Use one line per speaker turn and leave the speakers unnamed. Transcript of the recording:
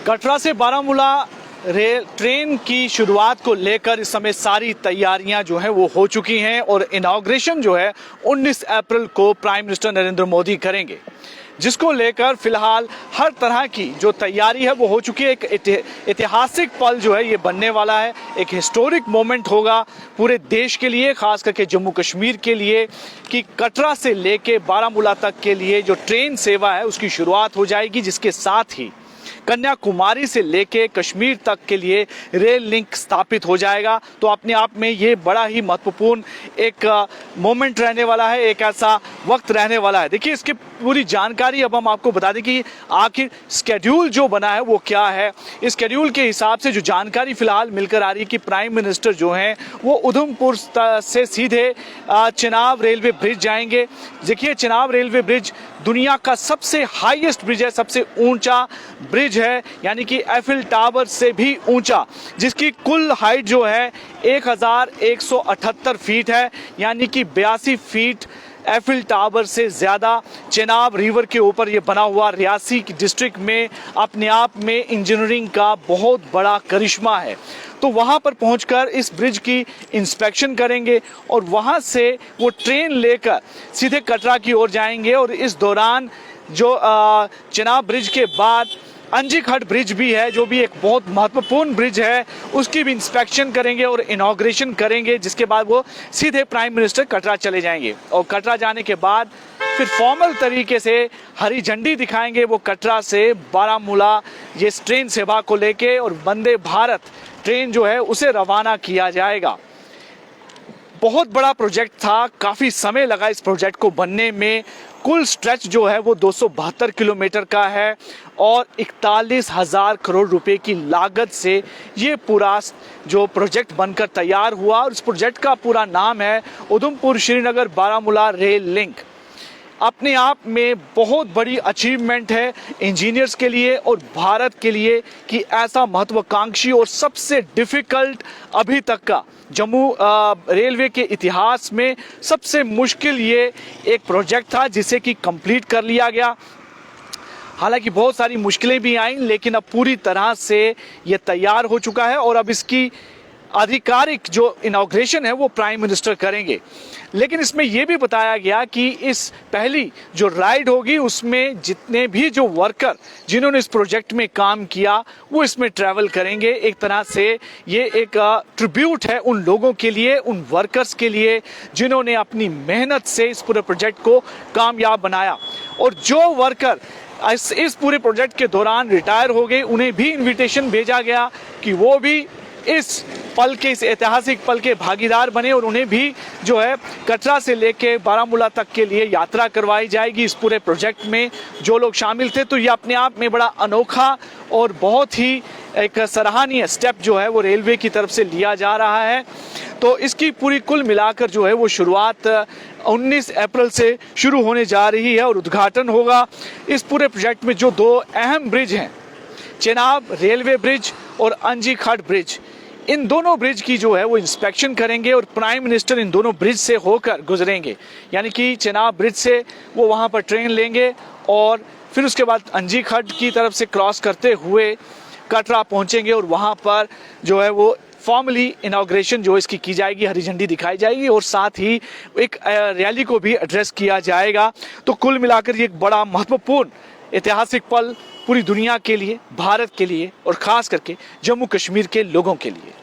कटरा से Baramulla rail train की शुरुआत को लेकर इस समय सारी तैयारियां जो हैं वो हो चुकी हैं और इनॉग्रेशन जो है 19 अप्रैल को प्राइम मिनिस्टर नरेंद्र मोदी करेंगे, जिसको लेकर फिलहाल हर तरह की जो तैयारी है वो हो चुकी है। एक ऐतिहासिक पल जो है ये बनने वाला है, एक हिस्टोरिक मोमेंट होगा पूरे देश के लिए, खास करके जम्मू कश्मीर के लिए, कि कटरा से लेके बारामूला तक के लिए जो ट्रेन सेवा है उसकी शुरुआत हो जाएगी, जिसके साथ ही कन्याकुमारी से लेके कश्मीर तक के लिए रेल लिंक स्थापित हो जाएगा। तो अपने आप में ये बड़ा ही महत्वपूर्ण एक मोमेंट रहने वाला है, एक ऐसा वक्त रहने वाला है। देखिए, इसकी पूरी जानकारी अब हम आपको बता दें कि आखिर स्केड्यूल जो बना है वो क्या है। इस स्केड्यूल के हिसाब से जो जानकारी फिलहाल मिलकर आ रही है कि प्राइम मिनिस्टर जो हैं वो उधमपुर से सीधे चिनाब रेलवे ब्रिज जाएंगे। देखिए, चिनाब रेलवे ब्रिज दुनिया का सबसे हाईएस्ट ब्रिज है, सबसे ऊंचा ब्रिज है, यानी कि एफिल टावर से भी ऊंचा, जिसकी कुल हाइट जो है 1178 फीट है, यानी कि 82 फीट एफिल टावर से ज़्यादा चिनाब रिवर के ऊपर ये बना हुआ रियासी डिस्ट्रिक्ट में अपने आप में इंजीनियरिंग का बहुत बड़ा करिश्मा है। तो वहाँ पर पहुंचकर इस ब्रिज की इंस्पेक्शन करेंगे और वहाँ से वो ट्रेन लेकर सीधे कटरा की ओर जाएंगे। और इस दौरान जो चिनाब ब्रिज के बाद अंजीखट ब्रिज भी है, जो भी एक बहुत महत्वपूर्ण ब्रिज है, उसकी भी इंस्पेक्शन करेंगे और इनॉग्रेशन करेंगे, जिसके बाद वो सीधे प्राइम मिनिस्टर कटरा चले जाएंगे। और कटरा जाने के बाद फिर फॉर्मल तरीके से हरी झंडी दिखाएंगे वो कटरा से बारामूला ये ट्रेन सेवा को लेके, और वंदे भारत ट्रेन जो है उसे रवाना किया जाएगा। बहुत बड़ा प्रोजेक्ट था, काफ़ी समय लगा इस प्रोजेक्ट को बनने में। कुल स्ट्रेच जो है वो 272 किलोमीटर का है और 41,000 करोड़ रुपए की लागत से ये पूरा जो प्रोजेक्ट बनकर तैयार हुआ। और इस प्रोजेक्ट का पूरा नाम है उधमपुर श्रीनगर बारामूला रेल लिंक। अपने आप में बहुत बड़ी अचीवमेंट है इंजीनियर्स के लिए और भारत के लिए कि ऐसा महत्वाकांक्षी और सबसे डिफिकल्ट अभी तक का जम्मू रेलवे के इतिहास में सबसे मुश्किल ये एक प्रोजेक्ट था, जिसे कि कंप्लीट कर लिया गया। हालांकि बहुत सारी मुश्किलें भी आईं, लेकिन अब पूरी तरह से ये तैयार हो चुका है और अब इसकी आधिकारिक जो इनॉग्रेशन है वो प्राइम मिनिस्टर करेंगे। लेकिन इसमें यह भी बताया गया कि इस पहली जो राइड होगी उसमें जितने भी जो वर्कर जिन्होंने इस प्रोजेक्ट में काम किया वो इसमें ट्रैवल करेंगे। एक तरह से ये एक ट्रिब्यूट है उन लोगों के लिए, उन वर्कर्स के लिए जिन्होंने अपनी मेहनत से इस पूरे प्रोजेक्ट को कामयाब बनाया। और जो वर्कर इस पूरे प्रोजेक्ट के दौरान रिटायर हो गए, उन्हें भी इन्विटेशन भेजा गया कि वो भी इस पल के, इस ऐतिहासिक पल के भागीदार बने और उन्हें भी जो है कटरा से लेके बारामूला तक के लिए यात्रा करवाई जाएगी इस पूरे प्रोजेक्ट में जो लोग शामिल थे। तो ये अपने आप में बड़ा अनोखा और बहुत ही एक सराहनीय स्टेप जो है वो रेलवे की तरफ से लिया जा रहा है। तो इसकी पूरी कुल मिलाकर जो है वो शुरुआत 19 अप्रैल से शुरू होने जा रही है और उद्घाटन होगा इस पूरे प्रोजेक्ट में जो दो अहम ब्रिज हैं, चिनाब रेलवे ब्रिज और अंजीखट ब्रिज। इन दोनों ब्रिज की जो है वो इंस्पेक्शन करेंगे और प्राइम मिनिस्टर इन दोनों ब्रिज से होकर गुजरेंगे, यानी कि चिनाब ब्रिज से वो वहाँ पर ट्रेन लेंगे और फिर उसके बाद अंजीखट की तरफ से क्रॉस करते हुए कटरा पहुँचेंगे और वहाँ पर जो है वो फॉर्मली इनॉग्रेशन जो इसकी की जाएगी, हरी झंडी दिखाई जाएगी और साथ ही एक रैली को भी एड्रेस किया जाएगा। तो कुल मिलाकर ये एक बड़ा महत्वपूर्ण ऐतिहासिक पल पूरी दुनिया के लिए, भारत के लिए और खास करके जम्मू कश्मीर के लोगों के लिए।